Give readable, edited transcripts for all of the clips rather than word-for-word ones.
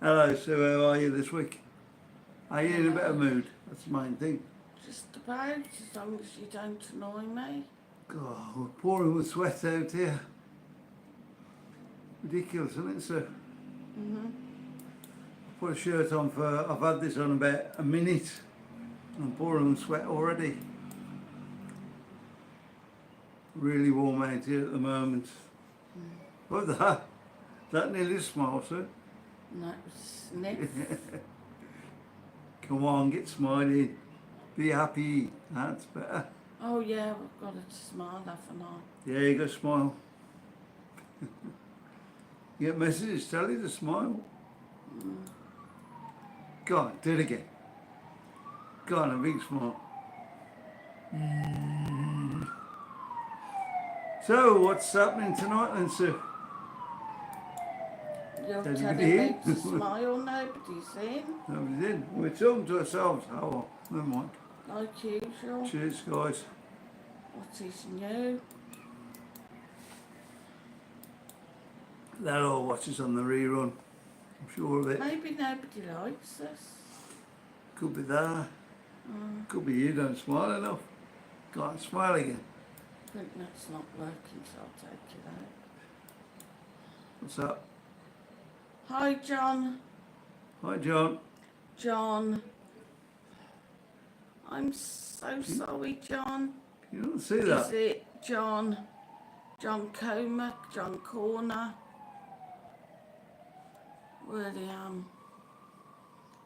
Hello, Sue, how are you this week? Are you in a better mood? That's the main thing. Just about, as long as you don't annoy me. God, we're pouring with sweat out here. Ridiculous, isn't it, Sue? I put a shirt on I've had this on about a minute. I'm pouring with sweat already. Really warm out here at the moment. What's that? Is that nearly a smile, Sue? No, sniff. Come on, get smiling. Be happy. That's better. Oh yeah, I've got to smile, haven't I? Yeah, you got to smile. You get messages tell you to smile. Go on, do it again. Go on, a big smile. So, what's happening tonight then, Sue? You're Everybody telling me in? to smile, nobody's in, Nobody's in. We're talking to ourselves. Oh, well, never mind. like usual. Cheers, guys. What is new? They'll all watch us on the rerun. I'm sure of it. Maybe nobody likes us. Could be that. Could be you don't smile enough. Go on, smile again. I think that's not working, so I'll take it out. What's up? Hi, John. Hi, John. John. I'm so sorry, John. You don't see Is that? it John? John Comer? John Corner? Really am.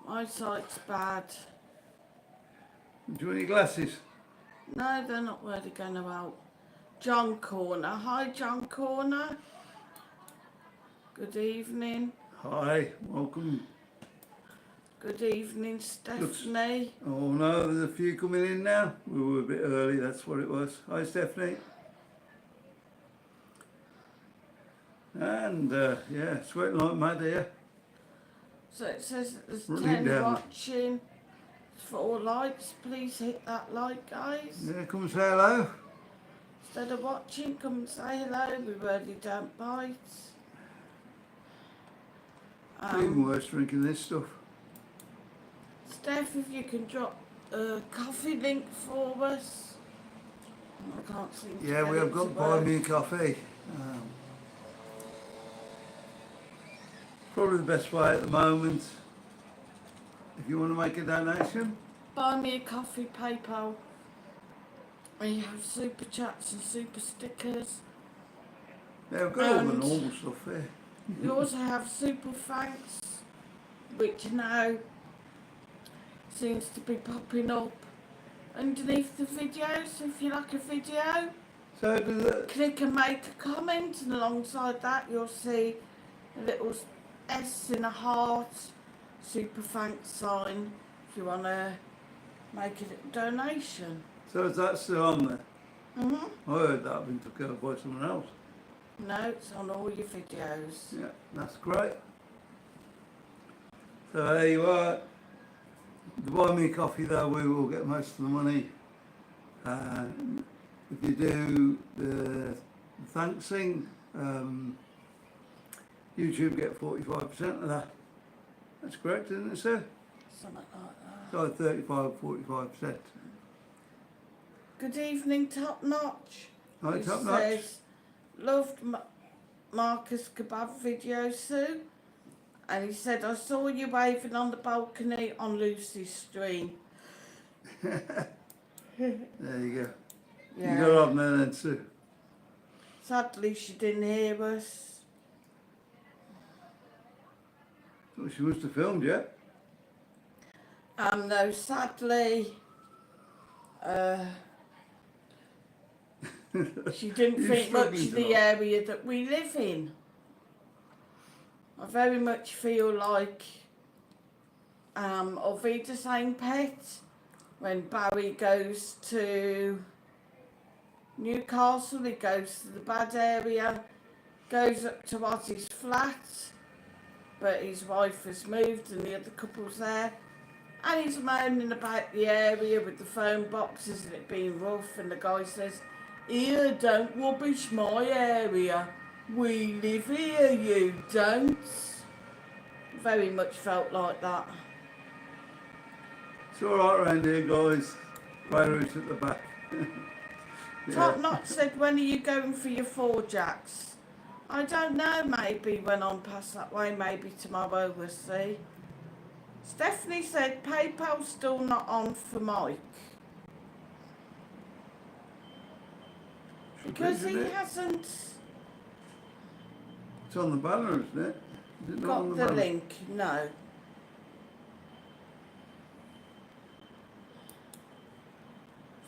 My sight's bad. Do you want your glasses? No, they're not really going to help. John Corner. Hi, John Corner. Good evening. Hi, welcome. Good evening, Stephanie. Oh no, there's a few coming in now. We were a bit early, that's what it was. Hi, Stephanie. And yeah, sweating like mad here. So it says that there's Running 10 down. watching. 4 likes. Please hit that like, guys. Yeah, come say hello. Instead of watching, come and say hello. We really don't bite. Even worse drinking this stuff. Steph, if you can drop a coffee link for us. I can't seem to Yeah, get we it have to got buy work. me a coffee. Probably the best way at the moment. If you want to make a donation, Buy me a coffee PayPal. We have super chats and super stickers. yeah, we've got all the And- normal stuff here. We also have super thanks, which now seems to be popping up underneath the video. So if you like a video, So does it? click and make a comment, and alongside that you'll see a little S in a heart, super thanks sign if you want to make a little donation. So is that still on there? I I heard that had been took over by someone else. No, it's on all your videos. Yeah, that's great. So there you are. The buy me a coffee though, we will get most of the money. If you do the thanks thing, YouTube get 45% of that. That's correct, isn't it, sir? Something like that. So 35-45%. Good evening, Top Notch. Hi, He Top Notch. says, loved Marcus Kebab video, Sue. And he said, I saw you waving on the balcony on Lucy's stream. There you go. Yeah. You got on there then, Sue. Sadly, she didn't hear us. Well, she must have filmed, yeah? No, sadly, she didn't You're think much struggling of the tonight. area that we live in. I very much feel like I'll be the same pet when Barry goes to Newcastle, he goes to the bad area, goes up to Ozzy's flat, but his wife has moved and the other couple's there, and he's moaning about the area with the phone boxes and it being rough, and the guy says, "Here, don't rubbish my area. We live here, you don't." very much felt like that. It's alright around here, guys. Right route at the back. Top Knot said, when are you going for your 4 jacks? I don't know, maybe when I'm past that way, maybe tomorrow, we'll see. Stephanie said, PayPal's still not on for Mike. Because he hasn't It's on the banner, isn't it? Is it not on got the the banner? link, no.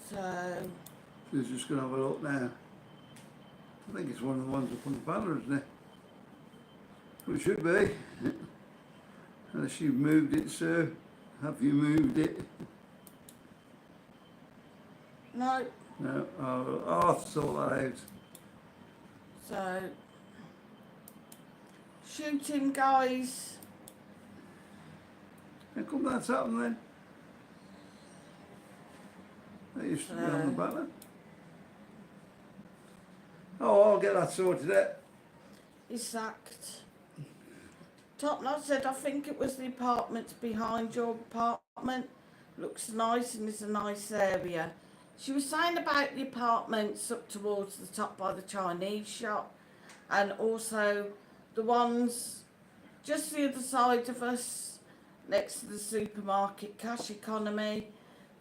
So, She's just going to have a look now. I think it's one of the ones up on the banner, isn't it? Well, it should be. Unless you've moved it, sir. Have you moved it? no. No. I'll have to sort that out. So, shooting guys. How come that's happened then? That used to be on the banner. Oh, I'll get that sorted out. He's sacked. Top Knot said, I think it was the apartments behind your apartment. Looks nice and is a nice area. She was saying about the apartments up towards the top by the Chinese shop, and also the ones just the other side of us next to the supermarket Cash Economy.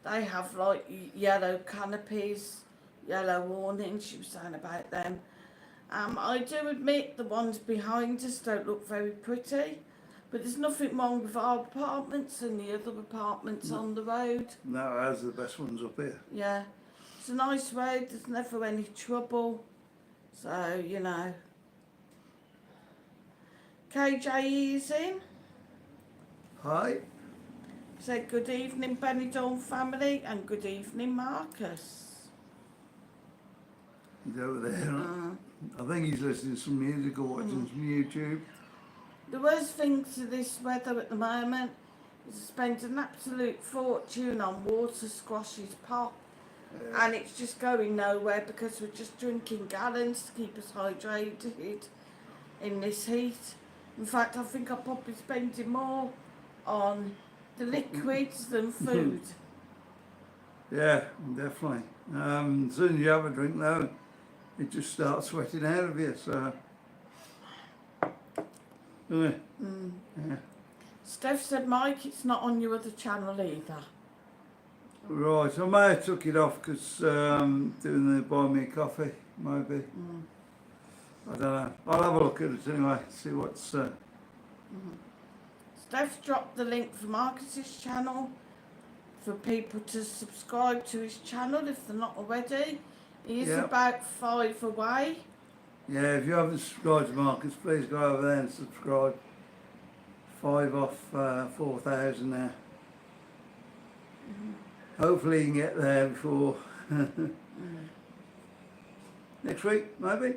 They have like yellow canopies, yellow awnings. She was saying about them. I do admit the ones behind us don't look very pretty, but there's nothing wrong with our apartments and the other apartments on the road. No, ours are the best ones up here. Yeah, it's a nice road, there's never any trouble, so, you know. KJE is in. Hi. Said good evening Benidorm family and good evening Marcus. He's over there. I think he's listening to some music or watching some YouTube. The worst thing to this weather at the moment is to spend an absolute fortune on water squashes pop, and it's just going nowhere because we're just drinking gallons to keep us hydrated in this heat. In fact, I think I'll probably be spending more on the liquids than food. Yeah, definitely. As soon as you have a drink though, it just starts sweating out of you, so. Doesn't it? Yeah. Steph said, Mike, it's not on your other channel either. Right, I may have took it off because doing the buy me a coffee, maybe. I don't know. I'll have a look at it anyway, see what's. Steph dropped the link for Marcus's channel for people to subscribe to his channel if they're not already. He is about 5 away. Yeah, if you haven't subscribed to Marcus, please go over there and subscribe. 5 off 4,000 now. Hopefully you can get there before next week, maybe.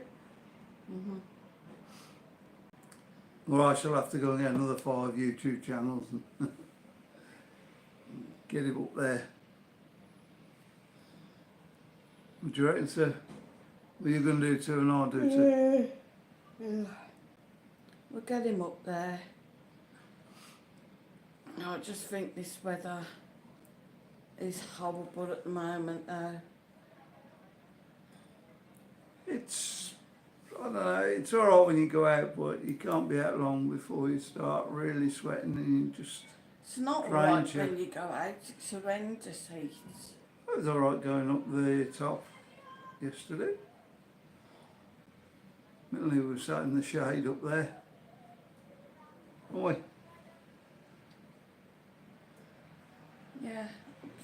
Or I shall have to go and get another 5 YouTube channels and get it up there. What do you reckon, sir? What are you going to do 2 and I'll do 2? We'll get him up there. No, I just think this weather is horrible at the moment though. It's, I don't know, it's alright when you go out, but you can't be out long before you start really sweating and you just. It's not right when you go out, it's horrendous heat. It was alright going up the top yesterday. Millie was sat in the shade up there. Oi. Yeah,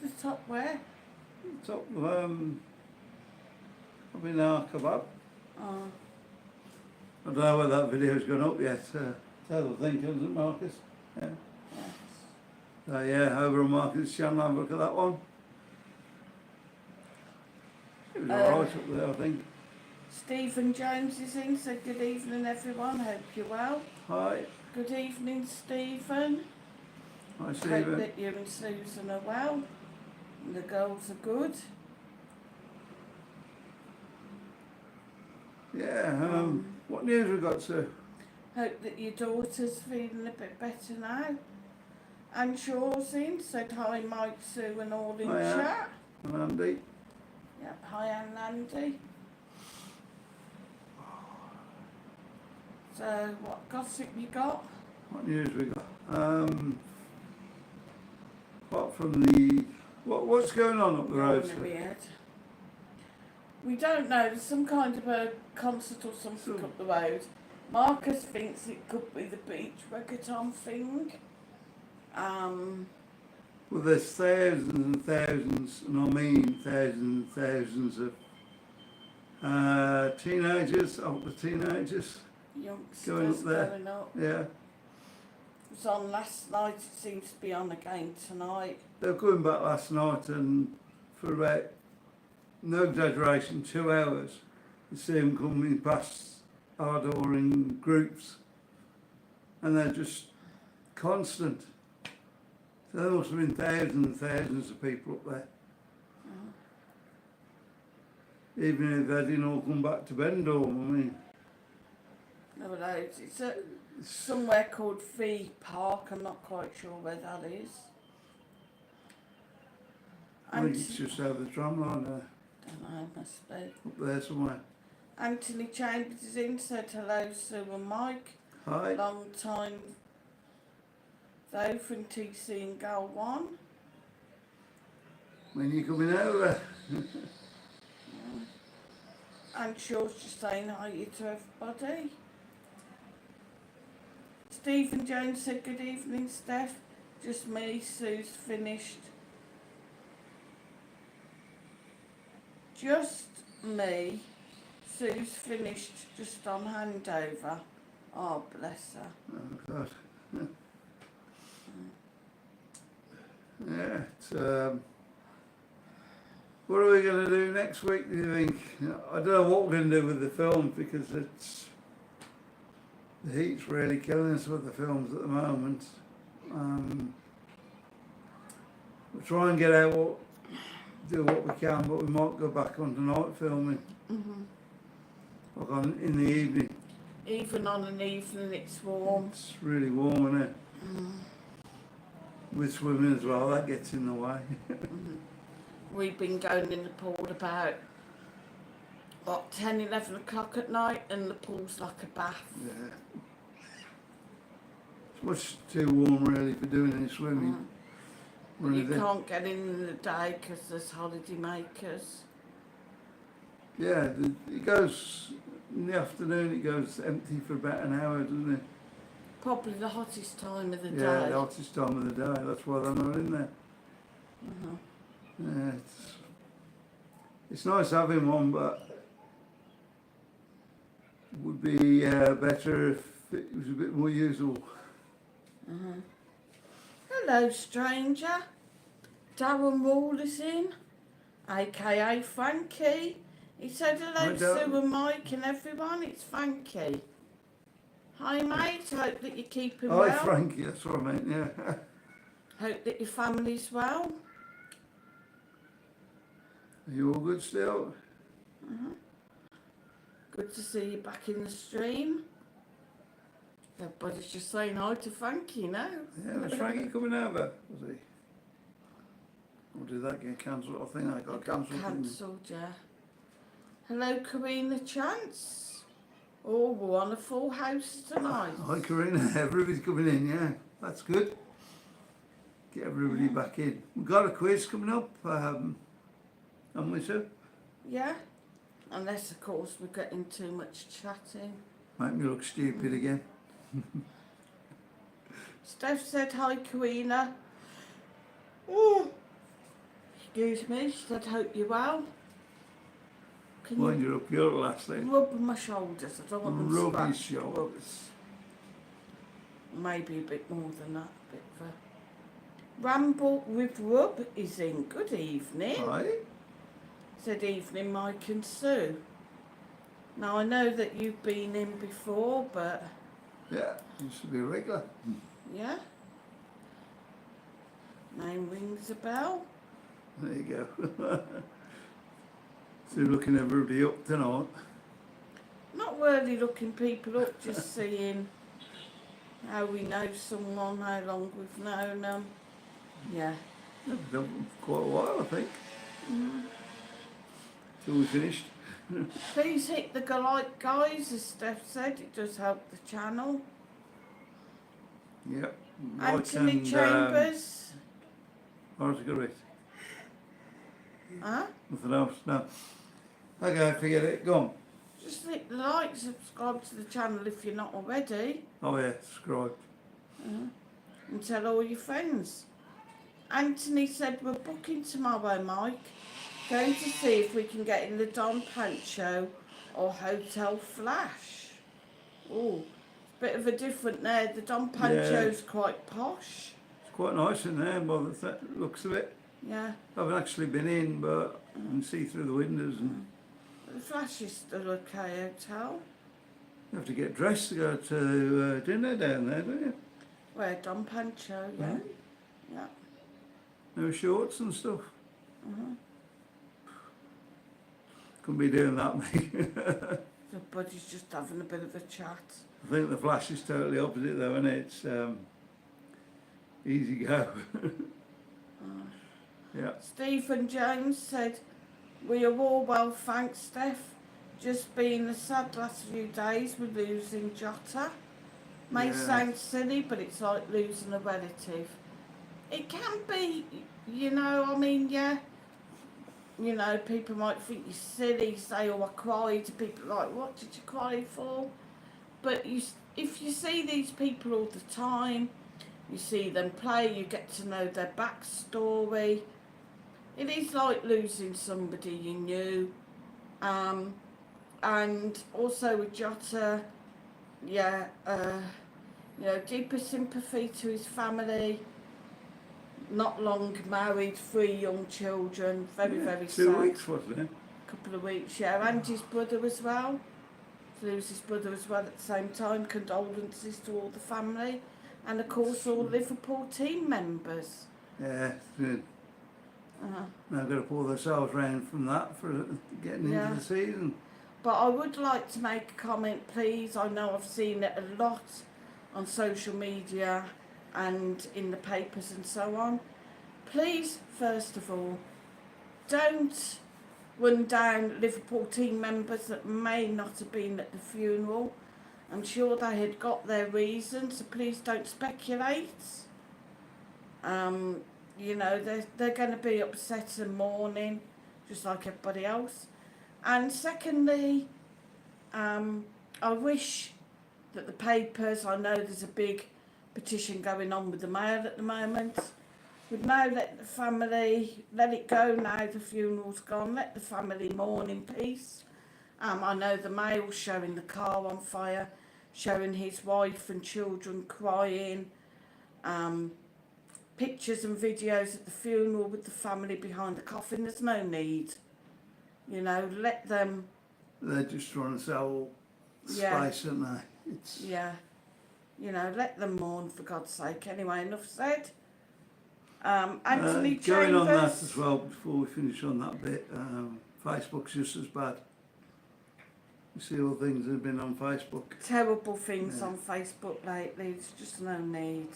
the top where? Top up in our kebab. Oh, I don't know whether that video's gone up yet. Tell the thing, isn't it, Marcus? Yeah. yes. So yeah, over on Marcus' channel, have a look at that one. It was alright up there, I think. Stephen Jones is in, said good evening everyone, hope you're well. Hi. Good evening Stephen. Hi, Hope Stephen. that you and Susan are well and the girls are good. Yeah, what news we got, sir? Hope that your daughter's feeling a bit better now. And Shaw's in, said hi Mike, Sue and all in Hiya. chat. Andy. Yep, hi Anne Andy. So what gossip you got? What news we got? Apart from the what's going on up the road? Going weird. We don't know, there's some kind of a concert or something up the road. Marcus thinks it could be the beach reggaeton thing. Well, there's thousands and thousands, and I mean thousands and thousands of teenagers, older teenagers, Youngsters going up there. going up. Yeah, It was on last night, it seems to be on again tonight. they were coming back last night, and for about, no exaggeration, 2 hours, you see them coming past our door in groups, and they're just constant. So there must have been thousands and thousands of people up there. Even if they didn't all come back to Benidorm, I mean. No, loads. It's at somewhere called Fee Park, I'm not quite sure where that is. I think it's just over the tram line there, Don't know, must be. up there somewhere. Anthony Chambers is in, said hello Sue and Mike. Hi. Long time though from TC and Gal 1. When you coming over? And Shaw's just saying hi to everybody. Stephen Jones said good evening Steph. Just me, Sue's finished. Just me. Sue's finished just on handover. Oh, bless her. Oh God. Yeah. It's, what are we going to do next week, do you think? I don't know what we're going to do with the film, because the heat's really killing us with the films at the moment. We'll try and get out do what we can, but we might go back on to night filming. Like in the evening. Even on an evening it's warm. It's really warm, isn't it? With swimming as well, that gets in the way. We've been going in the pool about, 10, 11 o'clock at night, and the pool's like a bath. Yeah. It's much too warm really for doing any swimming. You can't get in the day because there's holiday makers. Yeah, it goes, in the afternoon it goes empty for about an hour, doesn't it? Probably the hottest time of the day. Yeah, the hottest time of the day, that's why they're not in there. Yeah, it's nice having one, but it would be better if it was a bit more usable. Hello, stranger. Darren Wall is in, aka Frankie. He said hello Hi, to Darren. Sue and Mike and everyone. It's Frankie. Hi, mate. Hope that you're keeping Hi, well. Frankie, that's what I meant, yeah. Hope that your family's well. Are you all good still? Good to see you back in the stream. Everybody's just saying hi to Frankie now. Yeah, was Frankie coming over? Was he? Or did that get cancelled? I think that got It got cancelled. cancelled, yeah. Hello, Karina Chance. Oh, we're on a full house tonight. Hi, Karina. Everybody's coming in, yeah. That's good. Get everybody back in. We've got a quiz coming up, haven't we, Sue? Yeah? Unless, of course, we're getting too much chatting. Make me look stupid again. Steph said hi, Karina. Oh, excuse me. She said, hope you're well. Can Wind you you up your last thing. rub my shoulders? I don't want them Rub his scratched. shoulders. Maybe a bit more than that. A bit of a Ramble with Rub is in. Good evening. Hi. Said evening, Mike and Sue. Now, I know that you've been in before, but Yeah, used to be a regular. yeah. Name rings a bell. There you go. So you're looking everybody up tonight. Not really looking people up, just seeing how we know someone, how long we've known them. Yeah. Yeah, we've done for quite a while, I think. Mm. Till we finished. Please hit the like, guys, as Steph said, it does help the channel. Yep. Anthony and, Chambers. How's it going? Huh? Nothing else? No. Okay, forget it. Go on. Just hit the like, subscribe to the channel if you're not already. Oh yeah, subscribe. And tell all your friends. Anthony said we're booking tomorrow, Mike. Going to see if we can get in the Don Pancho or Hotel Flash. Oh, bit of a different there. The Don Pancho's quite posh. It's quite nice in there by the looks of it. Yeah. I haven't actually been in, but I can see through the windows and The Flash is still okay hotel. you have to get dressed to go to dinner down there, don't you? Where Don Pancho, yeah. Yeah. Yeah. No shorts and stuff. Mhm. Couldn't be doing that, mate. The buddy's just having a bit of a chat. I think the Flash is totally opposite though, isn't it? It's easy go. Yeah. Stephen Jones said, we are all well, thanks, Steph. Just been a sad last few days with losing Jota. May Yeah. sound silly, but it's like losing a relative. It can be, you know, I mean, yeah. You know, people might think you're silly, say, oh, I cried. People are like, what did you cry for? But if you see these people all the time, you see them play, you get to know their backstory. It is like losing somebody you knew. And also with Jota, yeah, you know, deepest sympathy to his family. Not long married, 3 young children, very, very sad. 2 weeks, wasn't it? Couple of weeks, yeah, and his brother as well. To lose his brother as well at the same time. Condolences to all the family, and of course all Liverpool team members. Yeah, it's good. Now got to pull themselves round from that for getting into the season. But I would like to make a comment, please. I know I've seen it a lot on social media and in the papers and so on. Please, first of all, don't run down Liverpool team members that may not have been at the funeral. I'm sure they had got their reasons, so please don't speculate. You know, they're going to be upset and mourning, just like everybody else. And secondly, I wish that the papers, I know there's a big petition going on with the Mail at the moment, would now let the family, let it go now the funeral's gone, let the family mourn in peace. I know the Mail's showing the car on fire, showing his wife and children crying, pictures and videos at the funeral with the family behind the coffin. There's no need. You know, let them... They're just trying to sell space, aren't they? It's... Yeah. You know, let them mourn, for God's sake. Anyway, enough said. Anthony Chambers... Going on that as well, before we finish on that bit, Facebook's just as bad. You see all the things that have been on Facebook. Terrible things on Facebook lately. There's just no need.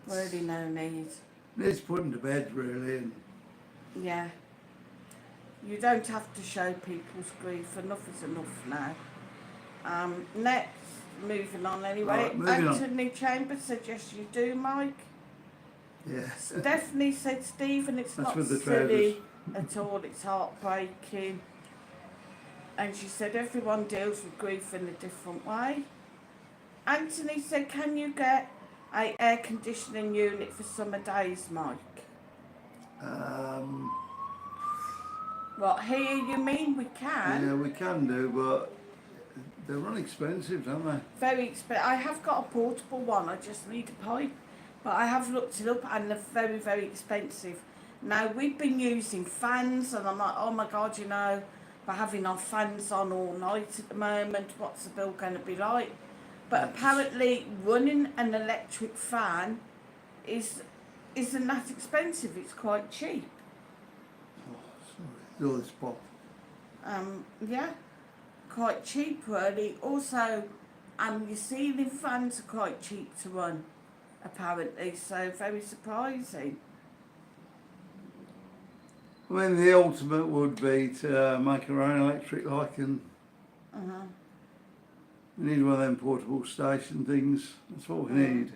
Really no need. Needs putting to bed, really. And yeah. You don't have to show people's grief. Enough is enough now. Next, moving on anyway. Right, moving Anthony Chambers said, yes, you do, Mike. yes. Stephanie said, Stephen, it's That's not with the silly at all. It's heartbreaking. And she said, everyone deals with grief in a different way. Anthony said, can you get an air conditioning unit for summer days, Mike? What, here you mean we can? Yeah, we can do, but they're unexpensive, aren't they? Very expensive. I have got a portable one, I just need a pipe. But I have looked it up and they're very, very expensive. Now, we've been using fans and I'm like, oh my God, you know, we're having our fans on all night at the moment. What's the bill going to be like? But apparently running an electric fan isn't that expensive. It's quite cheap. Oh, sorry. All this pop. Yeah, quite cheap really. Also, And your ceiling fans are quite cheap to run, apparently, so very surprising. I mean, the ultimate would be to make our own electric light, and Uh-huh. we need one of them portable station things. That's what we need.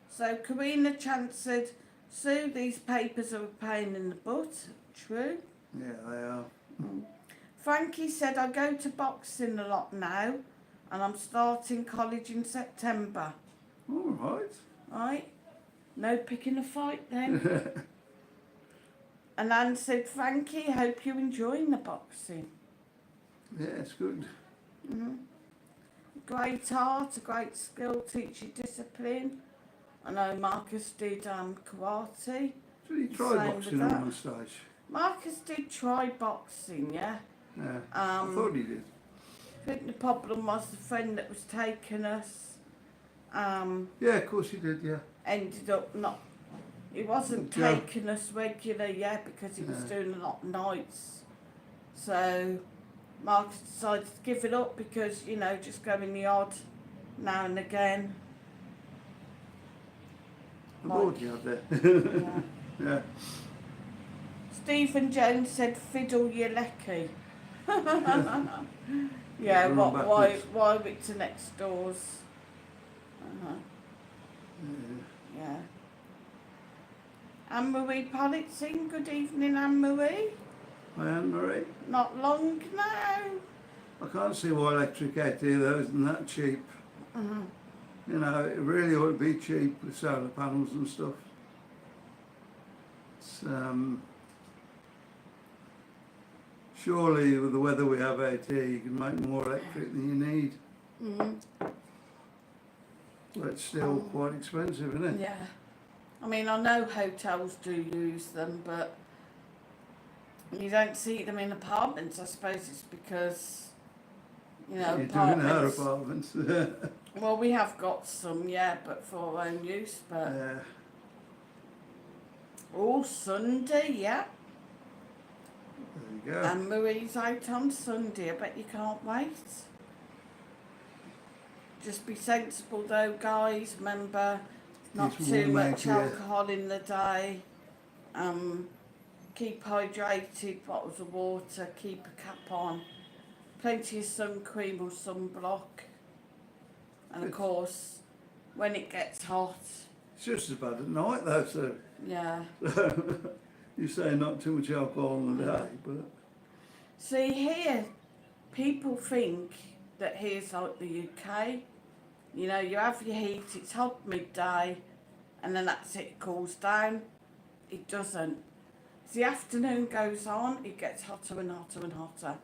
So Karina Chance said, Sue, these papers are a pain in the butt. True. Yeah, they are. Frankie said, I go to boxing a lot now and I'm starting college in September. All right. Right? No picking a fight then. And Anne said, Frankie, hope you're enjoying the boxing. Yeah, it's good. Great art, a great skill, teach you discipline. I know Marcus did karate. So you tried Same boxing with on that. one stage? Marcus did try boxing, yeah. Yeah, I thought he did. I think the problem was the friend that was taking us Yeah, of course he did, yeah. ended up not, he wasn't Yeah. taking us regular, yeah, because he was Yeah. doing a lot of nights. So Marcus decided to give it up because, you know, just going the odd now and again. I thought he had that. Yeah. Yeah. Stephen Jones said, fiddle your lecky. Yeah, Run why backwards. it to next doors? Uh-huh. Yeah. Yeah. Anne-Marie Politzing, good evening Anne-Marie. Hi, Anne-Marie. Not long now. I can't see why electric out here though isn't that cheap. Uh-huh. You know, it really ought to be cheap with solar panels and stuff. It's, surely with the weather we have out here you can make more electric than you need. But it's still quite expensive, isn't it? Yeah. I mean, I know hotels do use them, but you don't see them in apartments. I suppose it's because, you know, You're doing our apartments. apartments. Well, we have got some, yeah, but for our own use. But Yeah. oh, Sunday, yeah. There you go. And Marie's out on Sunday. I bet you can't wait. Just be sensible though, guys. Remember, not It's too warm out much here. alcohol in the day. Keep hydrated, bottles of water, keep a cap on. Plenty of sun cream or sunblock. And of Good. course, when it gets hot, It's just as bad at night though, so yeah. you say not too much alcohol in the day, but See here, people think that here's like the UK. You know, you have your heat, it's hot midday, and then that's it, it cools down. It doesn't. As the afternoon goes on, it gets hotter and hotter and hotter.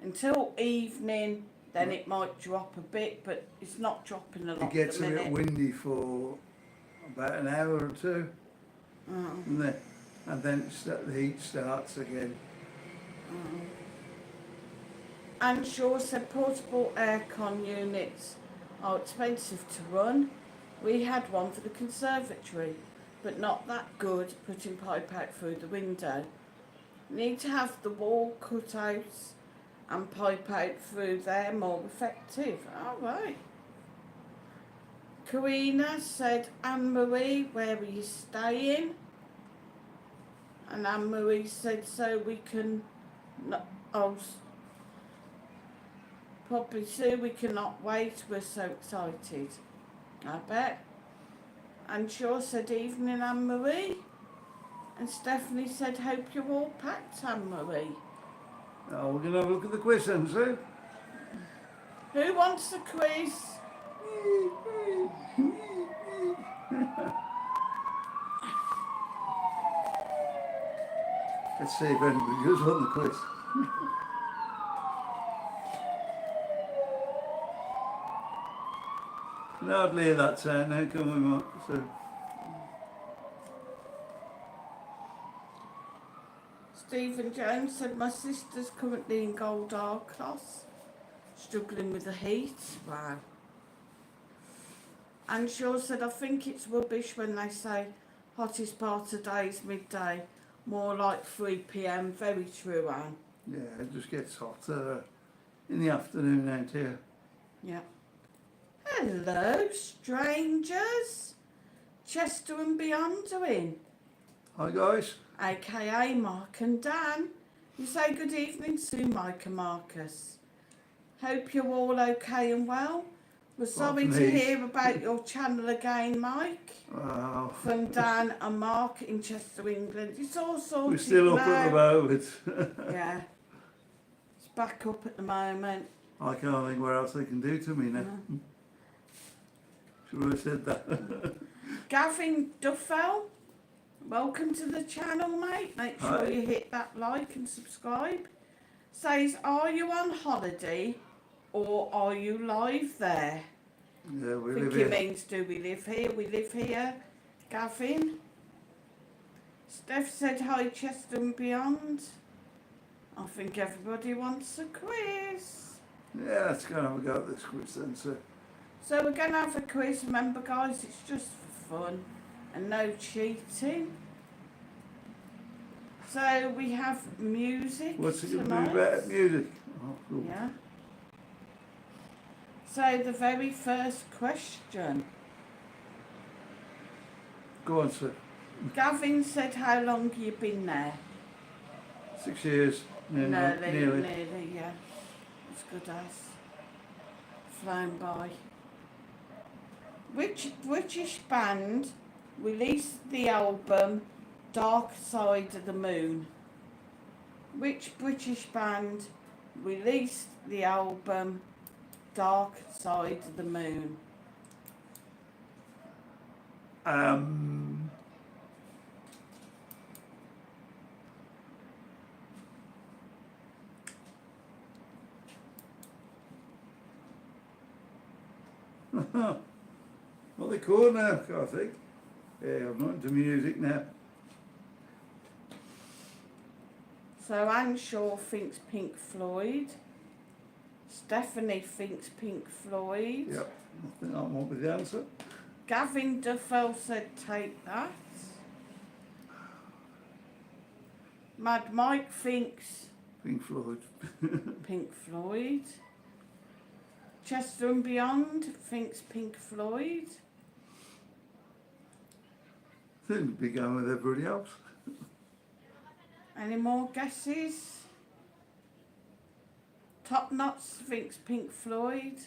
Until evening, then it might drop a bit, but it's not dropping a lot it gets at a the bit minute. windy for about an hour or two, and then the heat starts again. And Shaw said portable aircon units are expensive to run. We had one for the conservatory, but not that good, putting pipe out through the window. Need to have the wall cutouts and pipe out through there, more effective. All right. Karina said, Anne-Marie, where are you staying? And Anne-Marie said, so we can, probably Sue, we cannot wait, we're so excited. I bet. And Shaw said, evening Anne-Marie. And Stephanie said, hope you're all packed, Anne-Marie. Oh, we're going to have a look at the quiz then, Sue. Who wants the quiz? Let's see if anybody does want the quiz. Can hardly hear that sound now, can we, Mark? So, Stephen Jones said, my sister's currently in Gold Arcos, struggling with the heat. Wow. And Shaw said, I think it's rubbish when they say hottest part of day is midday, more like 3 p.m. Very true, Anne. yeah, it just gets hotter in the afternoon out here. Yeah. Hello, strangers. Chester and Beyond doing, Hi guys. aka Mark and Dan. You say good evening to Mike and Marcus. Hope you're all okay and well. We're sorry from to these. hear about your channel again, Mike. Wow. From Dan and Mark in Chester, England. It's all sorted We're still up at the now. moment. Yeah. It's back up at the moment. I can't think what else they can do to me now. No. Should have said that. Gavin Duffel, welcome to the channel, mate. Make sure Hi. you hit that like and subscribe. Says, are you on holiday or are you live there? Yeah, we I think live he here. means, do we live here? We live here, Gavin. Steph said, hi, Chester and Beyond. I think everybody wants a quiz. Yeah, let's go and have a go at this quiz then, sir. So we're going to have a quiz. Remember, guys, it's just for fun and no cheating. So we have music What's it going to tonight. be about? Music. Oh, cool. Yeah. So the very first question. Go on, sir. Gavin said, how long have you been there? 6 years. Nearly. Yeah. It's good as. Flown by. Which British band released the album Dark Side of the Moon? Which British band released the album Dark Side of the Moon? What they call now, I think. Yeah, I'm not into music now. So Anne Shaw thinks Pink Floyd. Stephanie thinks Pink Floyd. Yep, I think that might be the answer. Gavin Duffel said take that. Mad Mike thinks Pink Floyd. Pink Floyd. Chester and Beyond thinks Pink Floyd. I think we'd be going with everybody else. Any more guesses? Top Knots thinks Pink Floyd.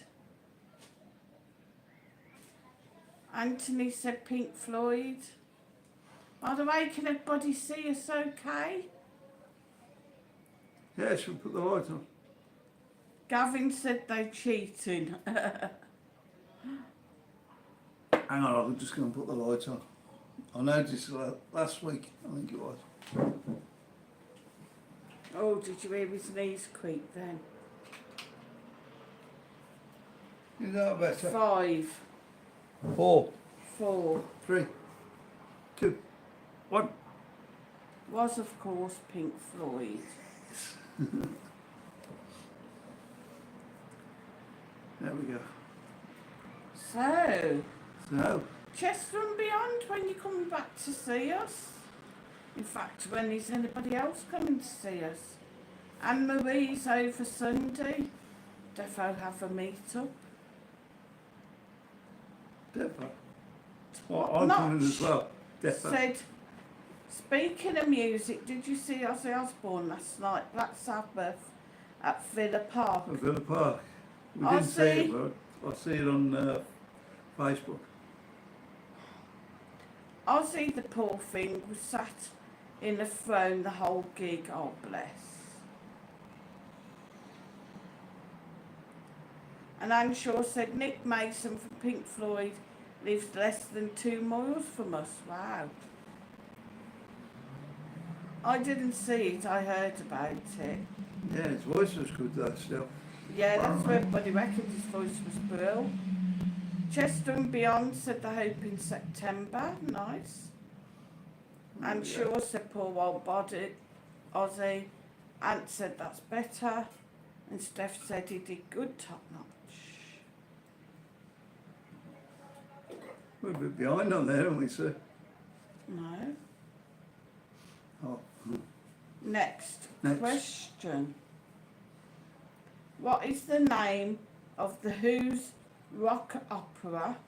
Anthony said Pink Floyd. By the way, can everybody see us okay? Yeah, should we put the light on? Gavin said they cheating. Hang on, I'm just going to put the light on. I noticed last week, I think it was. Oh, did you hear his knees creak then? Is that better? 5, 4, 4. 3, 2, 1. Was of course Pink Floyd. There we go. So, So, Chester and Beyond, when you coming back to see us? In fact, when is anybody else coming to see us? Anne Marie's over Sunday. Defo have a meet-up. Defo. Well, I'm Not coming as well. Defo. Said, speaking of music, did you see Ozzy Osbourne last night, Black Sabbath, at Villa Park? At Villa Park. We I didn't see it, see. but I see it on Facebook. Ozzy, the poor thing, was sat in a throne the whole gig. Oh, bless. And Anne Shaw said Nick Mason from Pink Floyd lives less than 2 miles from us. Wow. I didn't see it, I heard about it. Yeah, his voice was good though still. Yeah, that's what everybody reckoned his voice was brilliant. Chester and Beyond said they're hoping September. Nice. And Yeah. Shaw said poor old body. Ozzy. Ant said that's better. And Steph said he did good, top notch. We're a bit behind on there, aren't we, sir? No. Oh. Next Next. question. What is the name of the Who's rock opera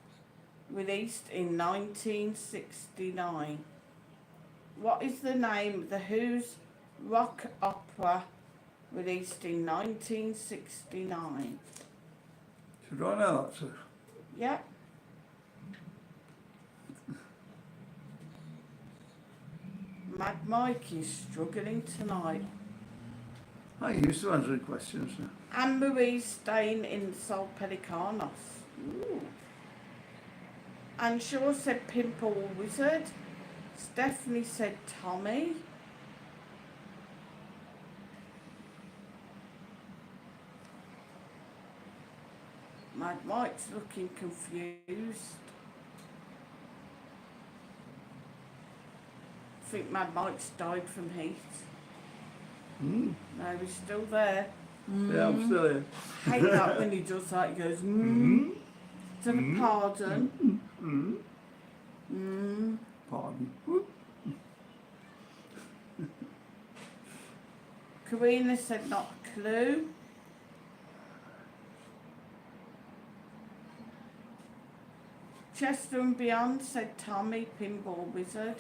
released in 1969? What is the name of the Who's rock opera released in 1969? Should I know that, sir? Yeah. Mad Mike is struggling tonight. I used to answer questions. Sir. Anne-Marie's staying in Sol Pelicanos. Ooh. Anne Shaw said Pimple Wizard. Stephanie said Tommy. Mad Mike's looking confused. I think Mad Mike's died from heat. Mm. No, he's still there. Yeah, I'm still here. Hate that when he does that. He goes, to the pardon. Pardon. Karina said not a clue. Chester and Beyond said Tommy, Pinball Wizard.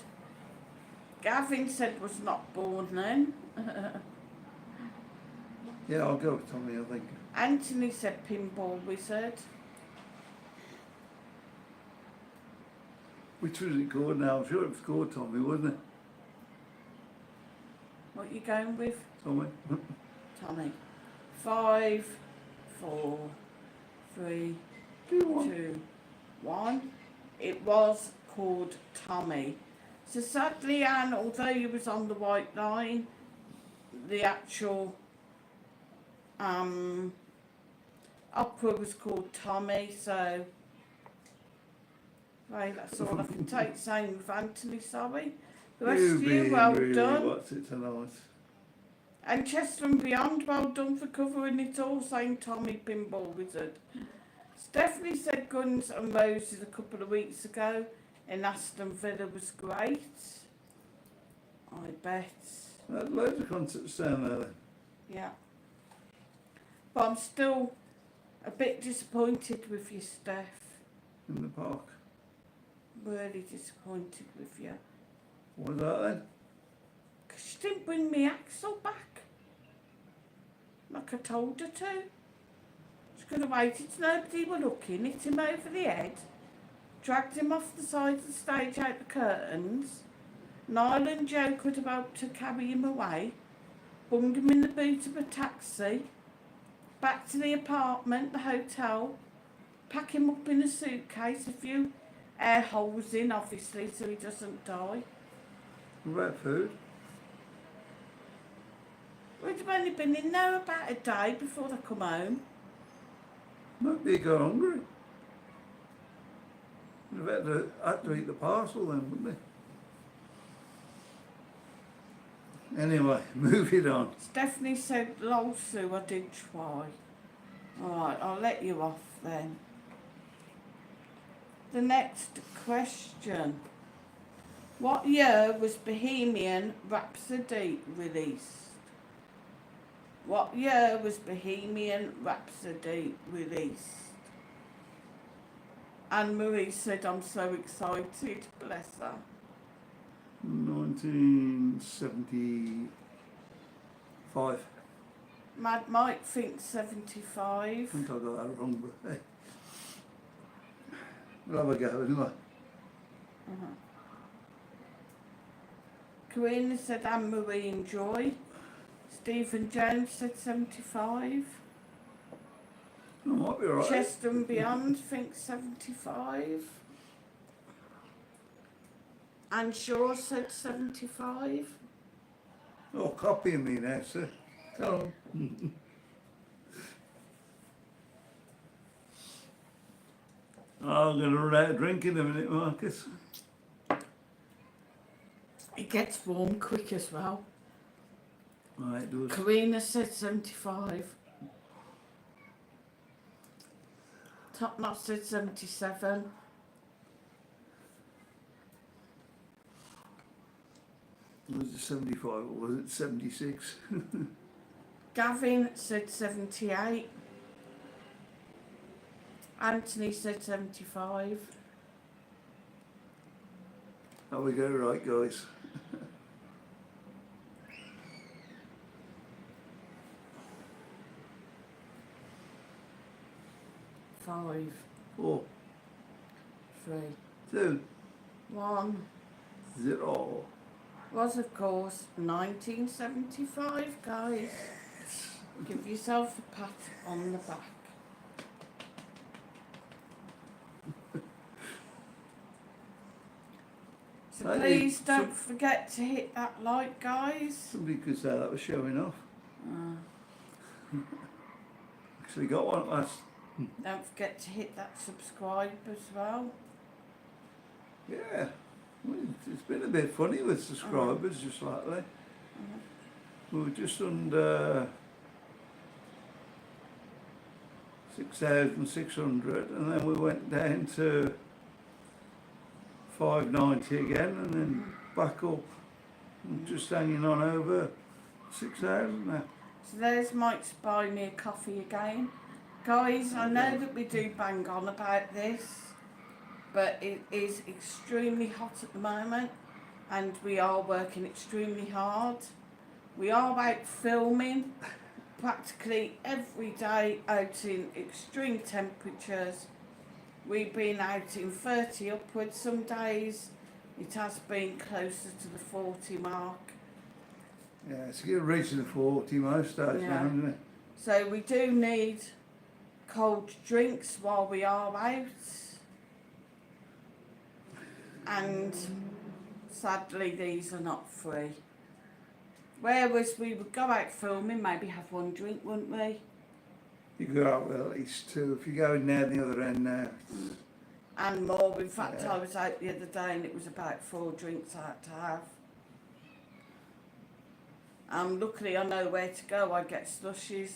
Gavin said was not born then. Yeah, I'll go with Tommy, I think. Anthony said Pinball Wizard. Which was it called now? I'm sure it was called Tommy, wasn't it? What you going with? Tommy? Tommy. 5, 4, 3, 2, 1. It was called Tommy. So sadly, Anne, although you was on the white line, the actual opera was called Tommy, so right, that's all I can take. Same with Anthony, sorry. The rest of you, well really done. What's it tonight? And Chester and Beyond, well done for covering it all, saying Tommy Pinball Wizard. Stephanie said Guns N' Roses a couple of weeks ago in Aston Villa was great. I bet. Loads of concerts down there then. Yeah. But I'm still a bit disappointed with you, Steph. In the park. Really disappointed with you. What was that then? 'Cause she didn't bring me Axel back. Like I told her to. She could have waited till nobody were looking, hit him over the head, dragged him off the side of the stage out the curtains. Niall and Joe could have helped to carry him away, bung him in the boot of a taxi, back to the apartment, the hotel, pack him up in a suitcase, a few air holes in, obviously, so he doesn't die. What about food? We'd have only been in there about a day before they come home. Nobody got hungry. They'd have had to eat the parcel then, wouldn't they? Anyway, moving on. Stephanie said, lol Sue, I did try. Alright, I'll let you off then. The next question. What year was Bohemian Rhapsody released? What year was Bohemian Rhapsody released? Anne-Marie said, I'm so excited, bless her. 1975. Mad Mike thinks I 75. think I got that wrong, but hey. We'll have a go anyway. Karina said Anne-Marie and Joy. Stephen Jones said 75. I might be right. Chester and Beyond thinks 75. Anne Shaw said 75. Oh, copying me now, sir. Tell them. I'm going to run out of drink in a minute, Marcus. It gets warm quick as well. Right, it does. Karina said 75. Top Knot said 77. Was it 75 or was it 76? Gavin said 78. Anthony said 75. How we go, right, guys? Five, 4, 3, 2, 1. 0. Was of course 1975, guys. Give yourself a pat on the back. So That please is- don't forget to hit that like, guys. Somebody could say that was showing off. Actually got one last. Don't forget to hit that subscribe as well. Yeah. Well, it's been a bit funny with subscribers just lately. We were just under 6,600 and then we went down to 590 again and then back up. And just hanging on over 6,000 now. So there's Mike's buy me a coffee again. Guys, I know that we do bang on about this, but it is extremely hot at the moment and we are working extremely hard. We are out filming practically every day out in extreme temperatures. We've been out in 30 upwards some days. It has been closer to the 40 mark. Yeah, it's getting reaching the 40 most days Yeah. now, isn't it? So we do need cold drinks while we are out. And sadly these are not free. Whereas we would go out filming, maybe have one drink, wouldn't we? You go out with at least 2. If you go down the other end now, And more. In fact, Yeah. I was out the other day and it was about 4 drinks I had to have. Luckily I know where to go. I get slushies,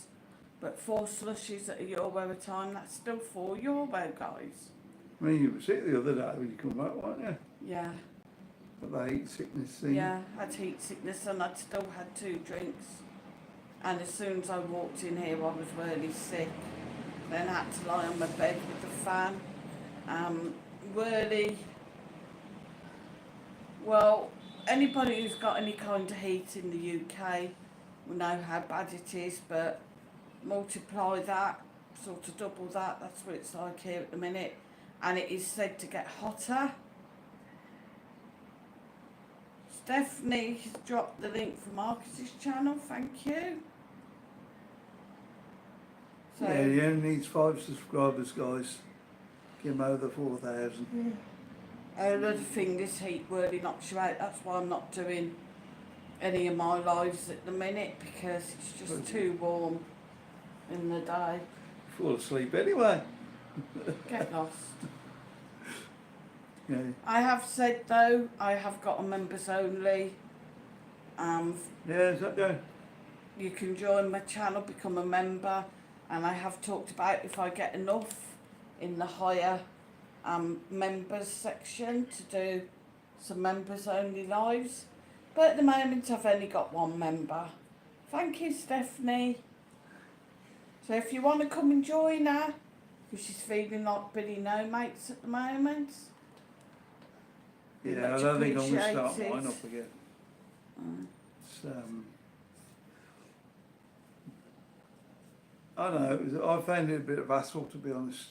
but 4 slushies at €1 a time, that's still €4, guys. I mean, you were sick the other day when you come back, weren't you? Yeah, But the heat sickness thing. yeah, I had heat sickness and I'd still had 2 drinks. And as soon as I walked in here, I was really sick. Then I had to lie on my bed with the fan. Really, well, anybody who's got any kind of heat in the UK will know how bad it is, but multiply that, sort of double that, that's what it's like here at the minute. And it is said to get hotter. Stephanie has dropped the link for Marcus's channel, thank you. So, Yeah, he only needs 5 subscribers, guys. Give him over 4,000. another thing, this heat really knocks you out. That's why I'm not doing any of my lives at the minute, because it's just too warm in the day. Fall asleep anyway. Get lost. Yeah. I have said though, I have got a members only. Yeah, is that going? You can join my channel, become a member, and I have talked about if I get enough in the higher members section to do some members only lives. But at the moment I've only got 1 member. Thank you, Stephanie. So if you want to come and join her, because she's feeling like Billy No Mates at the moment. Yeah, I Much don't think I'm going to start appreciated. mine up again. It's, I don't know, I found it a bit of hassle, to be honest.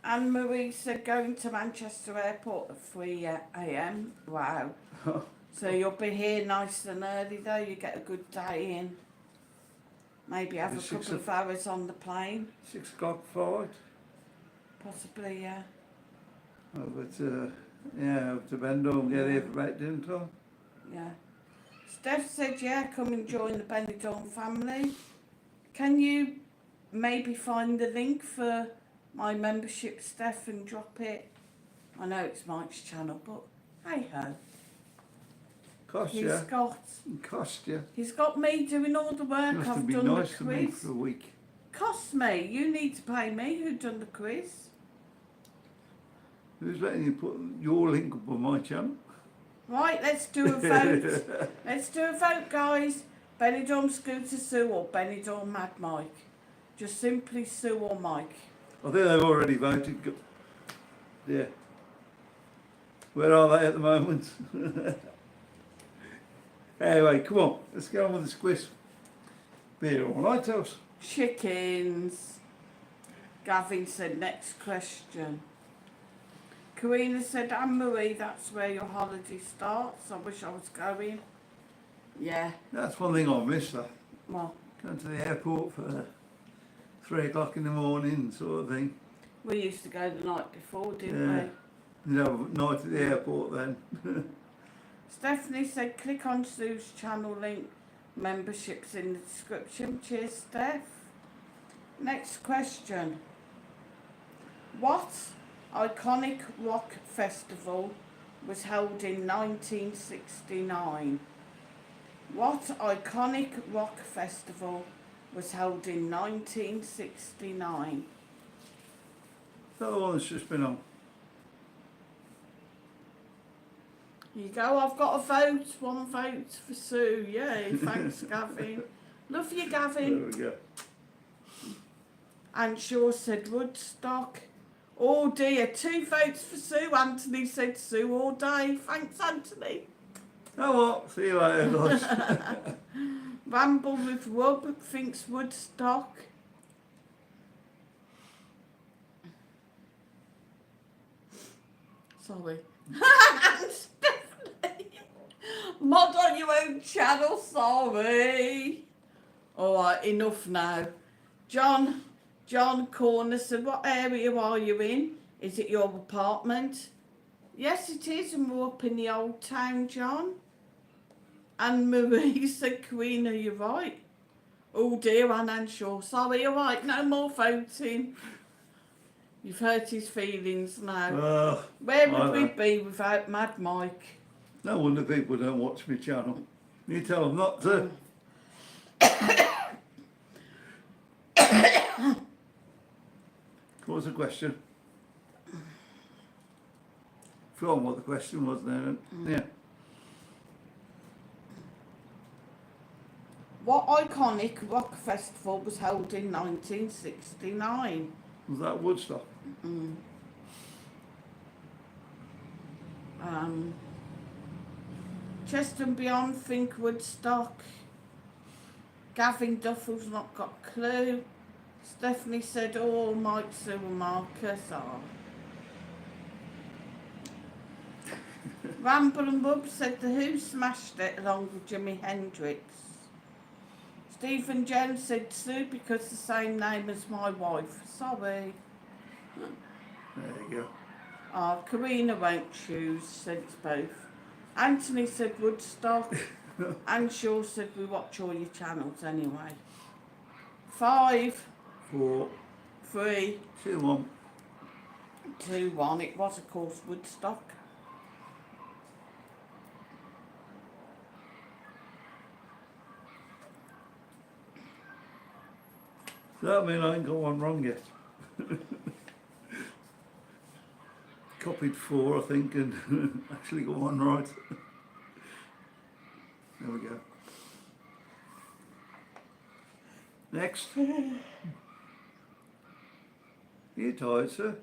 Anne Marie said going to Manchester Airport at 3 AM. Wow. So you'll be here nice and early though, you get a good day in. Maybe have a Maybe 6 couple of hours on the plane. 6 o'clock flight. Possibly, yeah. Over to, yeah, over to Benidorm, get here for about dinner time. Yeah. Steph said, yeah, come and join the Benidorm family. Can you maybe find the link for my membership, Steph, and drop it? I know it's Mike's channel, but hey ho. Cost He's you. got You he's got me doing all the work. have to I've be done nice the to me quiz. for a week. Cost me. You need to pay me who done the quiz. Who's letting you put your link up on my channel? Right, let's do a vote. Let's do a vote, guys. Benidorm Scooter Sue or Benidorm Mad Mike. Just simply Sue or Mike. I think they've already voted. Yeah. Where are they at the moment? Anyway, come on, let's get on with this quiz. Beer or lighthouse? Chickens. Gavin said next question. Karina said, Anne-Marie, that's where your holiday starts. I wish I was going. Yeah. That's one thing I miss, that. Well, Going to the airport for 3 o'clock in the morning sort of thing. we used to go the night before, didn't Yeah. You know, night at the airport then. we? Stephanie said, click on Sue's channel link. Membership's in the description. Cheers, Steph. Next question. What iconic rock festival was held in 1969? What iconic rock festival was held in 1969? Is that the one that's just been on? Here you go, I've got a vote. 1 vote for Sue. Yay, thanks, Gavin. Love you, Gavin. There we go. And Shaw said Woodstock. Oh dear, 2 votes for Sue. Anthony said Sue all day. Thanks, Anthony. Oh what? See you later, guys. Ramble with Wub thinks Woodstock. Sorry. Stephanie. Mod on your own channel, sorry. Alright, enough now. John Corner said, what area are you in? Is it your apartment? Yes, it is, and we're up in the old town, John. And Marie said, Karina, you're right. Oh dear, Anne Shaw. Sorry, alright, no more voting. You've hurt his feelings now. Where would we be without Mad Mike? No wonder people don't watch my channel. You tell them not to. What was the question? Forgot what the question was there. Yeah. What iconic rock festival was held in 1969? Was that Woodstock? Chest and Beyond think Woodstock. Gavin Duffel's not got a clue. Stephanie said, oh, Mike, Sue and Marcus are. Ramble and Bub said the Who smashed it along with Jimi Hendrix. Stephen Jones said Sue because the same name as my wife. Sorry. There you go. Oh, Karina won't choose, said it's both. Anthony said Woodstock. And Shaw said we watch all your channels anyway. 5, 4, 3, 2, 1. 2, 1. It was, of course, Woodstock. Does that mean I ain't got one wrong yet? Copied 4, I think, and actually got one right. There we go. Next. You tired, sir?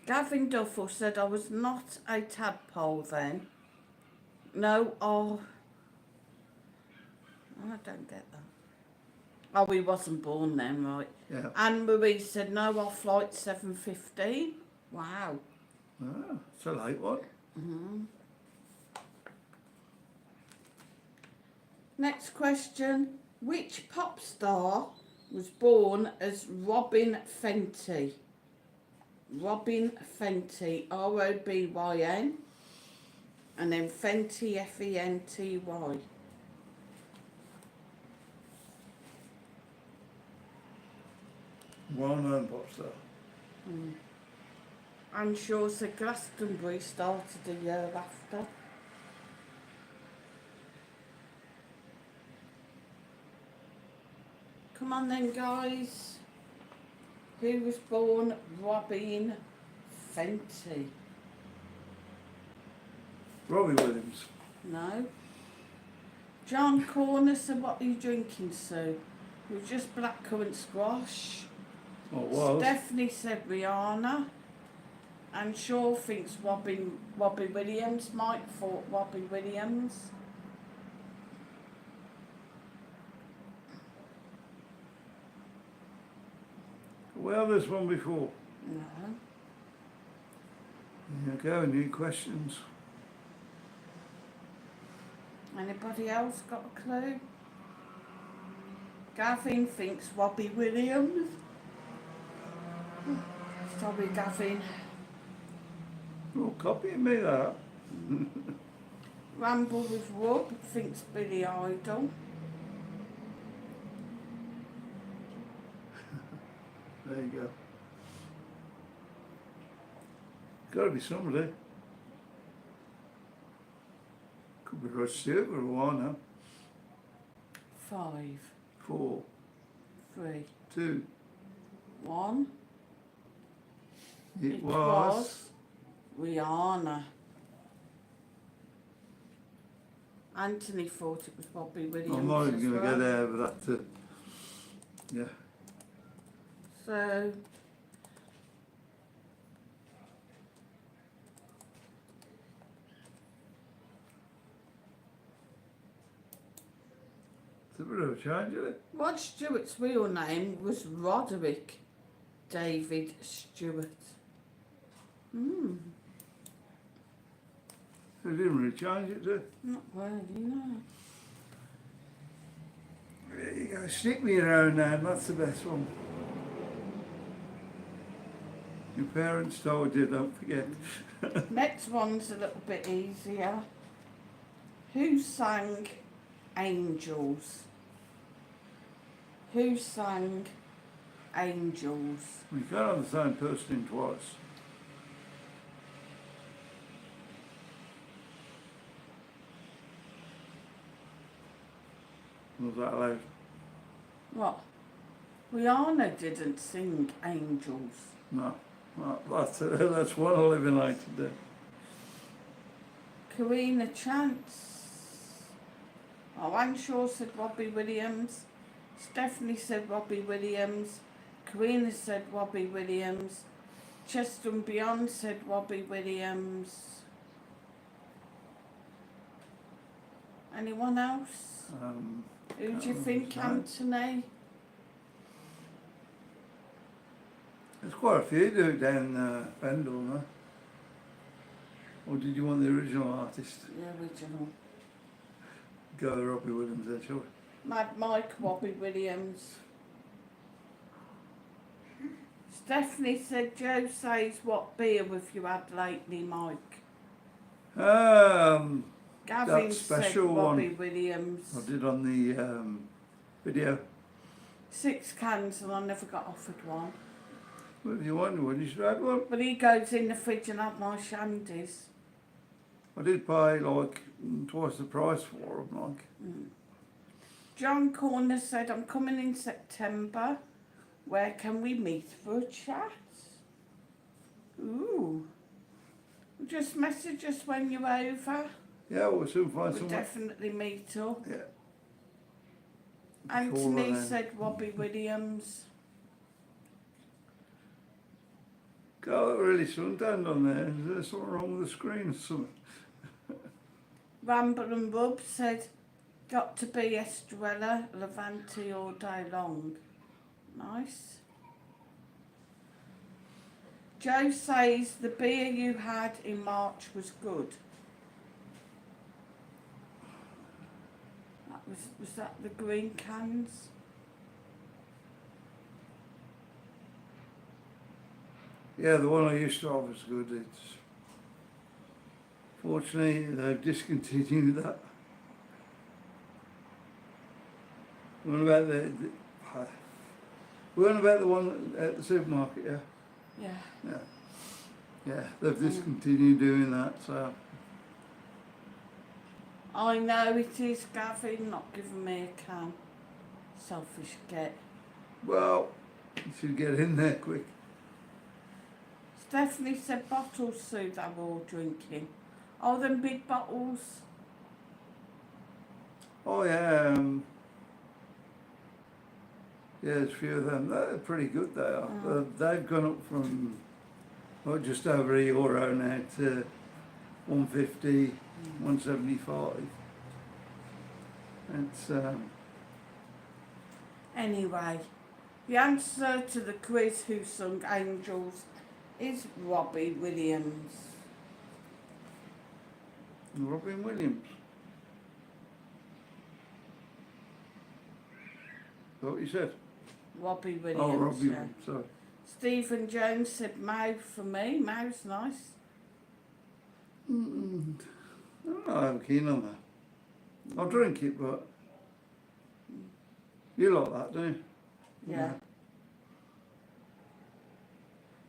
Gavin Duffel said I was not a tadpole then. No, I don't get that. Oh, he wasn't born then, right? Yeah. Anne Marie said no off flight 7:15. Wow. Ah, it's a late one. Next question. Which pop star was born as Robin Fenty? Robin Fenty, R-O-B-Y-N, and then Fenty, F-E-N-T-Y. Well-known pop star. I'm sure Sir Glastonbury started a year after. Come on then, guys. Who was born Robin Fenty? Robbie Williams. No. John Corner said, what are you drinking, Sue? It was just blackcurrant squash. Oh, it was. Stephanie said Rihanna. And Shaw thinks Robbie Williams. Mike thought Robbie Williams. Well, this one before. No. There you go, new questions. Anybody else got a clue? Gavin thinks Robbie Williams. Sorry, Gavin. Oh, copying me that. Ramble with Rub thinks Billy Idol. There you go. Got to be somebody. Could be Rod Stewart or one, 5, 4, 3, 2. 1. It was. Rihanna. Anthony thought it was Robbie Williams. I'm not as even going to well. get there with that. Yeah. So, It's a bit of a change, isn't it? Rod Stewart's real name was Roderick David Stewart. Hmm. They didn't really change it, did Not really, no. they? There you go. Stick me around now, that's the best one. Your parents told you, don't forget. Next one's a little bit easier. Who sang Angels? Who sang Angels? We can't have the same person in twice. Was that allowed? What? Rihanna didn't sing Angels. No. That's one I'll eliminate today. Karina Chance. Oh, Anshaw said Robbie Williams. Stephanie said Robbie Williams. Karina said Robbie Williams. Chester and Beyond said Robbie Williams. Anyone else? Who do you think, Anthony? There's quite a few do it down Benidorm, huh? Or did you want the original artist? The original. Go with Robbie Williams there, shall we? Mad Mike, Robbie Williams. Stephanie said, Joe says, what beer have you had lately, Mike? Gavin Gavin special said Robbie one Williams. I did on the video. 6 cans and I never got offered one. Well, if you want one, you should have one. But he goes in the fridge and have my shandies. I did pay like twice the price for them, like. John Corner said, I'm coming in September. Where can we meet for a chat? Ooh. Just message us when you're over. Yeah, we'll soon find We'll someone. definitely meet up. Yeah. Anthony then. said Robbie Williams. Got really suntanned on there. Is there something wrong with the screen or something? Ramble and Rub said, got to be Estrella Levante all day long. Nice. Joe says the beer you had in March was good. That was that the green cans? Yeah, the one I used to have was good. It's fortunately they've discontinued that. What about what about the one at the supermarket? Yeah, Yeah. yeah. They've discontinued doing that. So I know it is, Gavin, not giving me a can. Selfish get. well, you should get in there quick. Stephanie said bottles, Sue, they were all drinking. Oh, them big bottles. Oh yeah. Yeah, there's a few of them. They're pretty good, they are. Oh. They've gone up from just over €1 now to 150, 175. It's Anyway, the answer to the quiz who sung Angels is Robbie Williams. Robin Williams. Is that what you said? Robbie Williams. Oh, Robbie, yeah. sorry. Stephen Jones said Mau for me. Mau's nice. I'm not keen on that. I'll drink it, but you like that, don't you? Yeah.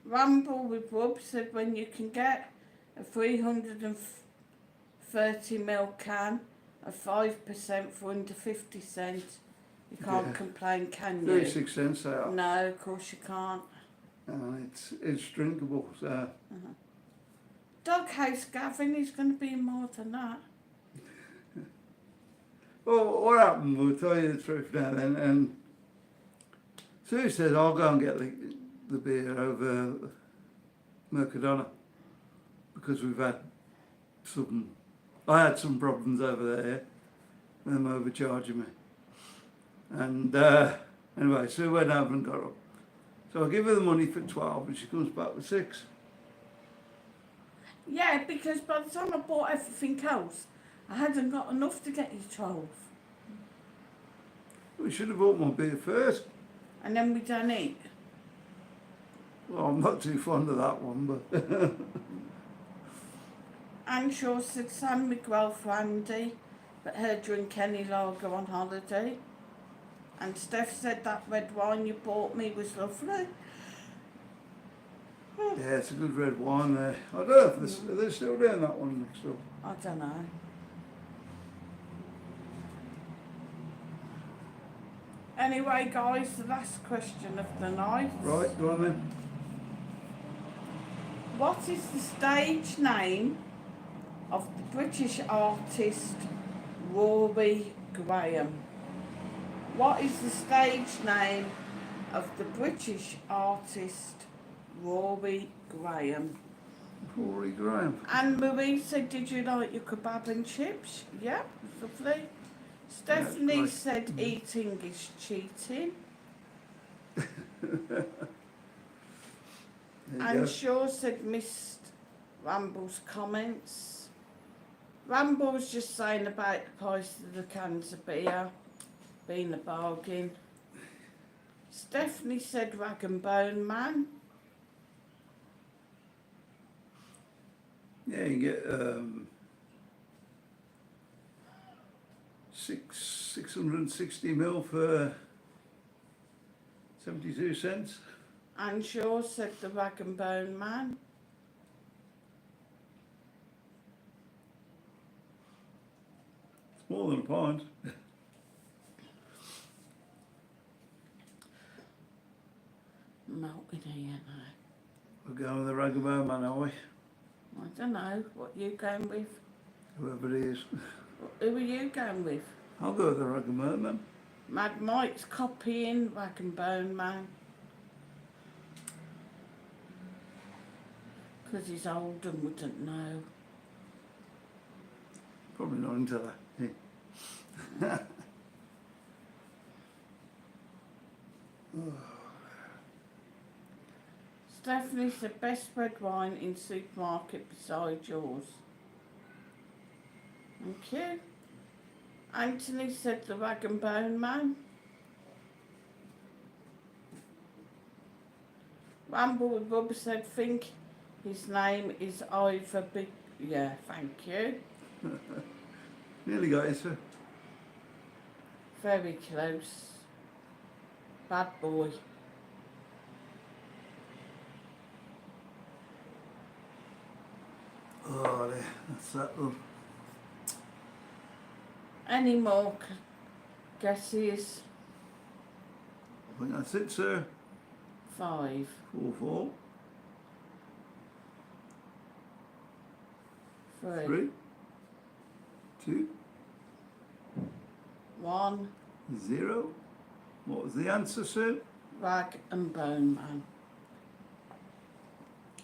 Ramble with Rub said when you can get a 330ml can of 5% for under 50 cents, you can't Yeah. complain, can you? 36 cents they are. No, of course you can't. And it's drinkable, so. Doghouse Gavin is going to be more than that. Well, what happened, we'll tell you the truth now then, and Sue said I'll go and get the beer over Mercadona because I had some problems over there, them overcharging me. And anyway, Sue went over and got up. So I give her the money for 12 and she comes back with 6. Yeah, because by the time I bought everything else, I hadn't got enough to get you 12. We should have bought my beer first. And then we done eat. Well, I'm not too fond of that one, but Anne Shaw said San Miguel for Andy, but her drink any lager on holiday. And Steph said that red wine you bought me was lovely. yeah, it's a good red wine there. I don't know if they're still doing that one next door. I don't know. Anyway, guys, the last question of the night. Right, go on then. What is the stage name of the British artist Rory Graham? What is the stage name of the British artist Rory Graham? Rory Graham. Anne Marie said, did you like your kebab and chips? Yep, lovely. Stephanie great. said eating is cheating. There you And go. Shaw said missed Ramble's comments. Ramble was just saying about the price of the cans of beer being a bargain. Stephanie said Rag and Bone Man. Yeah, you get 660ml for 72 cents. And Shaw said the Rag and Bone Man. It's more than a pint. Melting here now. We're going with the Ragabone Man, are we? I don't know what you going with. Whoever it is. Who are you going with? I'll go with the Ragabone Man. Mad Mike's copying Rag and Bone Man. Because he's old and wouldn't know. Probably not into that. Yeah. Stephanie said best red wine in supermarket beside yours. Thank you. Anthony said the Rag and Bone Man. Ramble with Rubber said think his name is Ivor Big. Yeah, thank you. Nearly got it, sir. Very close. Bad boy. Oh, there. That's that one. Any more guesses? I think that's it, sir. 5. 4, 3. 3, 2, 1. 0. What was the answer, Sue? Rag and Bone Man.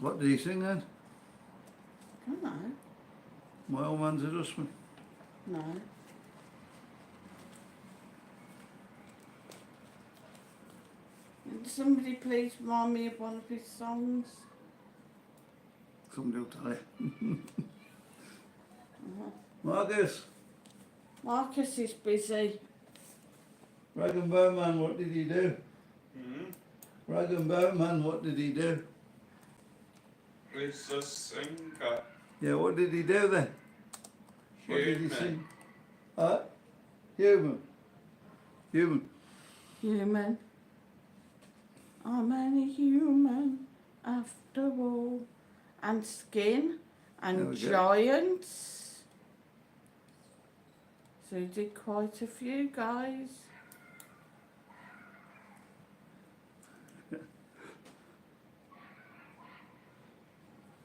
What did he sing then? I don't know. My old man's a dustman. No. Can somebody please remind me of one of his songs? Somebody will tell you. Marcus, Marcus is busy. Rag and Bone Man, what did he do? Rag and Bone Man, what did he do? He's a singer. Yeah, what did he do then? What did he Human. sing? Human. Human. Human. I'm only human after all. And Skin There and we go. Giants. So he did quite a few, guys.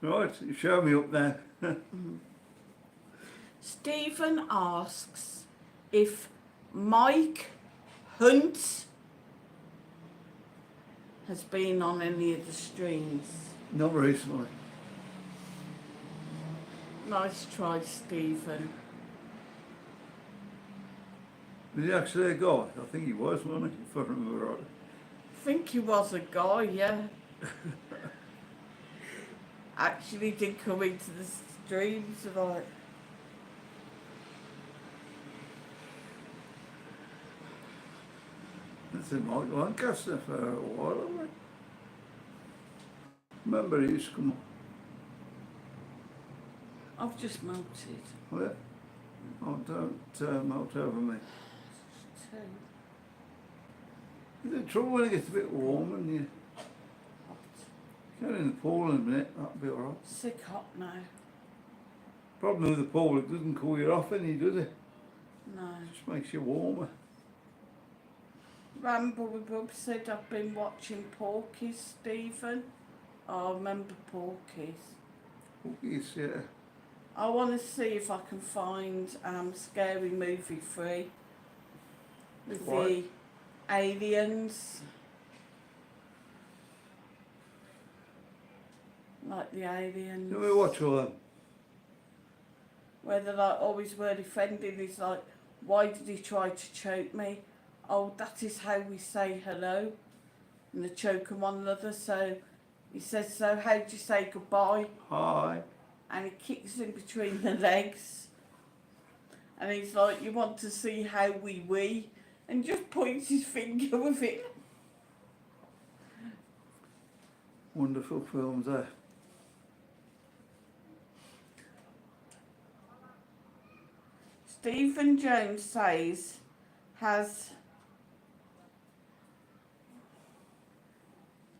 Right, you show me up there. Stephen asks if Mike Hunt has been on any of the streams. Not recently. Nice try, Stephen. Was he actually a guy? I think he was, wasn't he? If I remember right. I think he was a guy, yeah. Actually did come into the streams tonight. That's in Mike Lancaster for a while, wasn't it? Remember he used to come I've just melted. on. Oh, yeah? Oh, don't melt over me. Too Is it trouble when it gets a bit warm and you hot. get in the pool in a minute, that'll be alright. Sick hot now. Problem with the pool, it doesn't cool you off any, does it? No. It just makes you warmer. Ramble with Bub said I've been watching Porky's, Stephen. Oh, I remember Porky's. Cookies, yeah. I want to see if I can find Scary Movie 3 with What? the aliens. Like the aliens. Can we watch all them? Where they're like always were defending. He's like, why did he try to choke me? Oh, that is how we say hello. And they choke one another. So he says, so how do you say goodbye? Hi. And he kicks in between the legs. And he's like, you want to see how we? And just points his finger with it. Wonderful films there. Stephen Jones says, has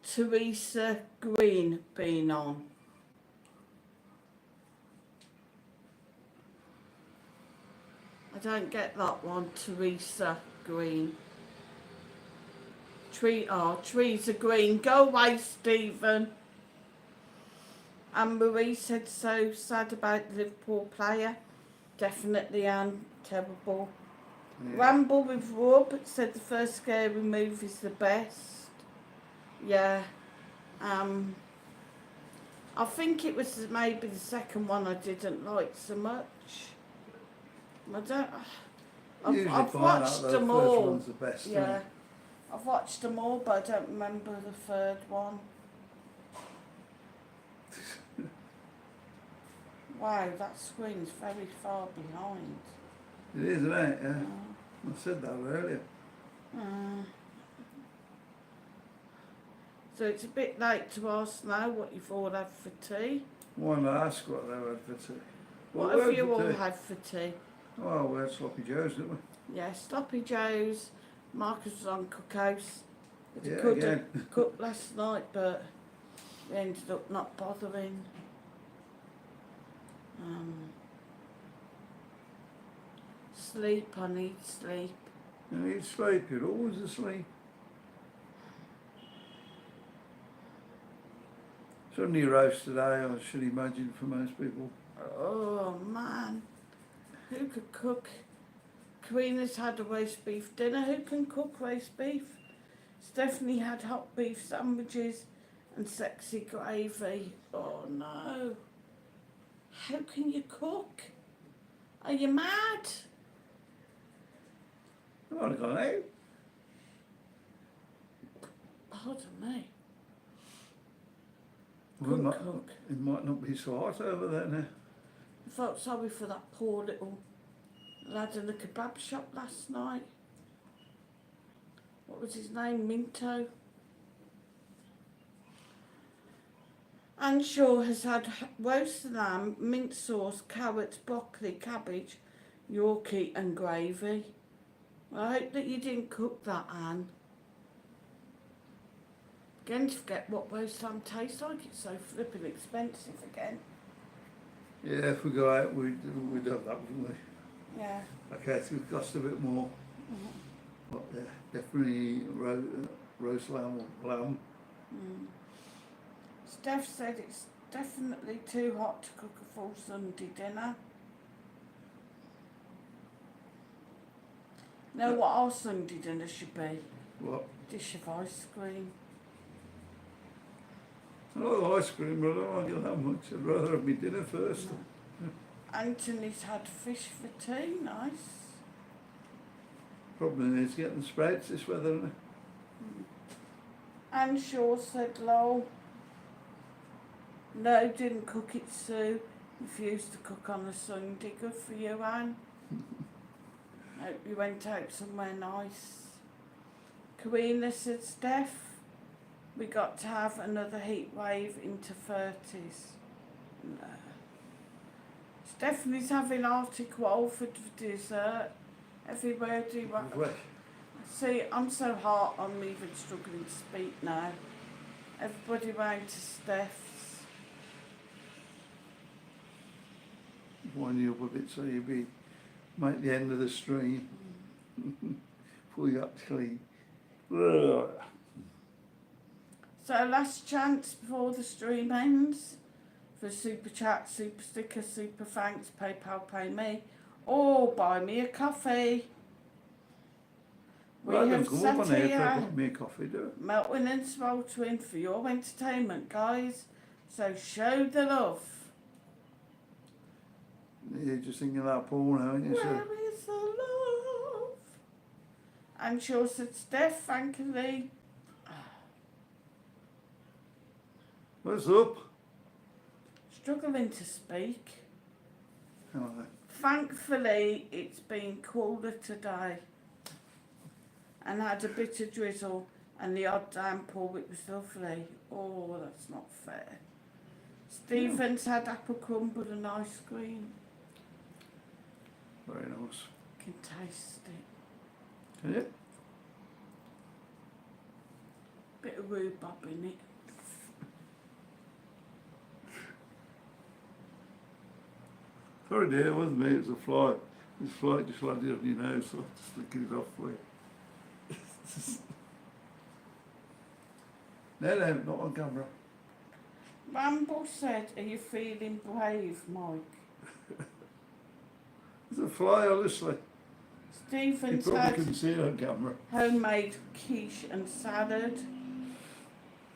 Teresa Green been on? I don't get that one, Teresa Green. Trees are green. Go away, Stephen. Anne Marie said so sad about the Liverpool player. Definitely, Anne. Terrible. Yeah. Ramble with Rob said the first Scary Movie is the best. Yeah. I think it was maybe the second one I didn't like so much. I don't. Usually I've find out watched the them first all. one's the best. Yeah. I've watched them all, but I don't remember the third one. Wow, that screen's very far behind. It is, isn't it? Yeah. I said that earlier. So it's a bit late to ask now what you've all had for tea. Why not ask what they had for tea? What have you all had for tea? Oh, we had sloppy joes, didn't we? Yeah, Sloppy Joe's. Marcus was on Cookhouse. We Yeah, could again. have cooked last night, but we ended up not bothering. Sleep, I need sleep. You need sleep, you're always asleep. It's only roast today, I should imagine, for most people. Oh man, who could cook Karina's had a roast beef dinner. Who can cook roast beef? Stephanie had hot beef sandwiches and sexy gravy. Oh no. How can you cook? Are you mad? I've only gone out. Pardon me. Well, Good cook. it might not be so hot over there now. I felt sorry for that poor little lad in the kebab shop last night. What was his name? Minto. Anne Shaw has had roast lamb, mint sauce, carrots, broccoli, cabbage, Yorkie and gravy. Well, I hope that you didn't cook that, Anne. Again, to forget what roast lamb tastes like. It's so flipping expensive again. Yeah, if we go out, we'd have that, wouldn't we? Yeah. Okay, it would cost a bit more. But yeah, definitely roast lamb or lamb. Mm. Steph said it's definitely too hot to cook a full Sunday dinner. Know what our Sunday dinner should be? What? Dish of ice cream. I like ice cream, but I don't like it that much. I'd rather have my dinner first. Anthony's had fish for tea, nice. Problem is getting sprouts this weather, isn't it? Anne Shaw said, lol. No, didn't cook it, Sue. Refused to cook on a Sunday. Good for you, Anne. Hope you went out somewhere nice. Karina said, Steph, we got to have another heat wave into 30s. No. Stephanie's having Arctic Walford for dessert. Everybody, see, I'm so hot, I'm even struggling to speak now. Everybody round to Steph's. Wind you up a bit so you make the end of the stream before you actually. So last chance before the stream ends for super chat, super sticker, super thanks, PayPal, pay me, or buy me a coffee. We Well, have come sat up on here here to buy me a coffee, do it. melting and sweltering for your entertainment, guys. So show the love. You're just thinking of that Paul now, aren't you? Where is the love? And she said, Steph, thankfully. What's up? Struggling to speak. Oh, Thankfully, it's been cooler today. And had a bit of drizzle and the odd downpour, which was lovely. Oh, that's not fair. Stephen's had apple crumble and ice cream. very nice. Can taste it. Can you? Bit of rhubarb in it. Sorry dear, it wasn't me, it was a fly. This fly just landed on your nose, so I'm just licking it off for you. No, not on camera. Ramble said, are you feeling brave, Mike? It's a fly, honestly. You Stephen's probably had couldn't see it on camera. homemade quiche and salad.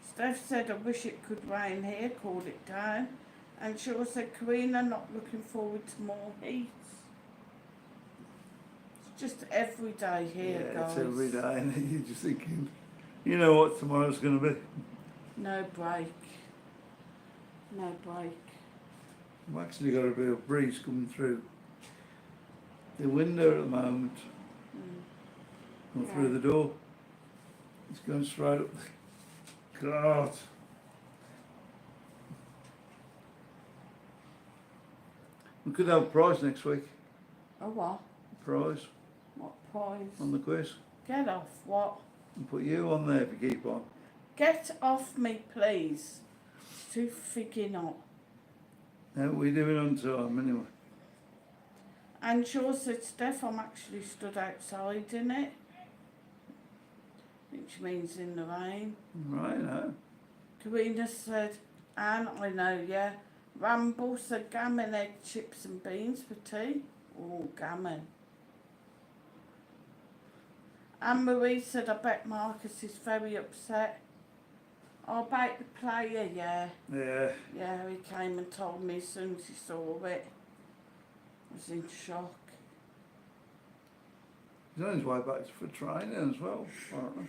Steph said, I wish it could rain here, called it down. And she also said, Karina, not looking forward to more heat. It's just every day here, Yeah, guys. it's every day, and you're just thinking, you know what tomorrow's going to be. No break. No break. I've actually got a bit of breeze coming through the window at the moment, and through the door. It's going straight up the God. We could have a prize next week. Oh, what? Prize What prize? on the quiz. Get off, what? And put you on there if you keep on. Get off me, please. It's too frigging hot. How we doing on time anyway? And Shaw said, Steph, I'm actually stood outside in it. Which means in the rain. Right now. Karina said, Anne, I know, yeah. Ramble said, gammon, egg, chips and beans for tea. Oh, gammon. Anne Marie said, I bet Marcus is very upset. Oh, about the player, yeah. Yeah. Yeah, he came and told me as soon as he saw it. I was in shock. He's on his way back for training as well, apparently.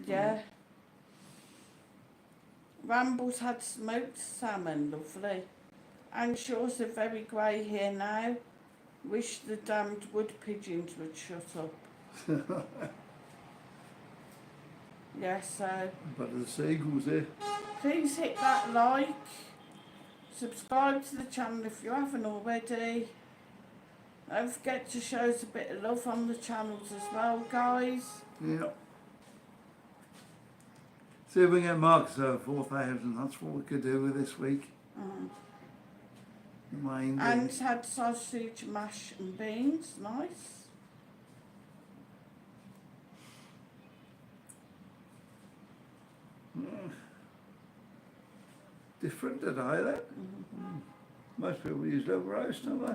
Yeah. Rambles had smoked salmon, lovely. And Shaw's are very grey here now. Wish the damned wood pigeons would shut up. Yeah, so But the seagulls here. please hit that like. Subscribe to the channel if you haven't already. Don't forget to show us a bit of love on the channels as well, guys. Yeah. See if we can get Marcus over 4,000. That's what we could do with this week. Mind Anne's had sausage, mash and beans. Nice. different today then. Most people use double roast, don't they?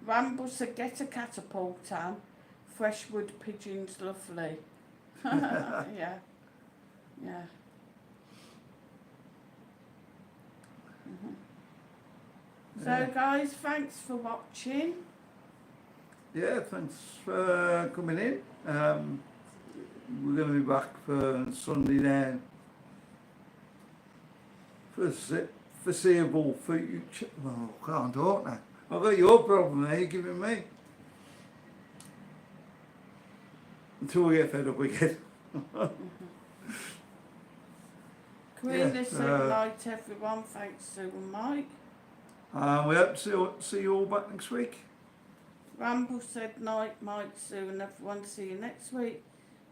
Ramble said, get a catapult, Anne. Fresh wood pigeons, lovely. Yeah. Yeah. So guys, thanks for watching. Yeah, thanks for coming in. We're going to be back for Sunday now. For foreseeable future. Well, I can't talk now. I've got your problem there, you're giving me. Until we get fed up again. Karina said good night everyone, thanks Sue and Mike. We hope to see you all back next week. Ramble said night, Mike, Sue and everyone, see you next week.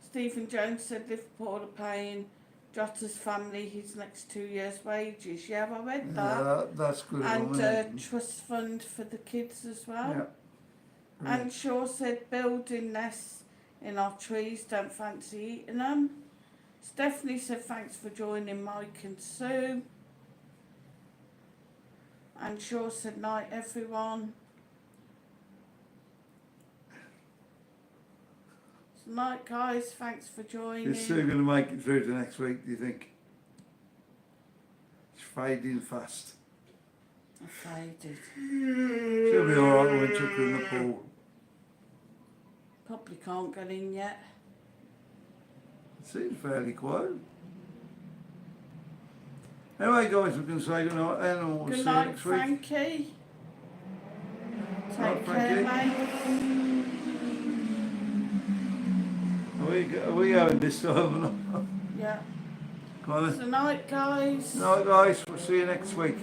Stephen Jones said Liverpool are paying Jotta's family his next 2 years' wages. Yeah, I read that. Yeah, that's good. And trust fund for the kids as well. Yeah. And Shaw said building nests in our trees, don't fancy eating them. Stephanie said thanks for joining Mike and Sue. And Shaw said night everyone. So night guys, thanks for joining. Is Sue going to make it through to next week, do you think? It's fading fast. I faded. She'll be alright when we chuck her in the pool. Probably can't get in yet. It seems fairly quiet. Anyway guys, we can say good night then and we'll see you next week. Frankie. Right, Take care, mate. Are we going this time? Yeah. Come on then. So night, guys. Night guys, we'll see you next week.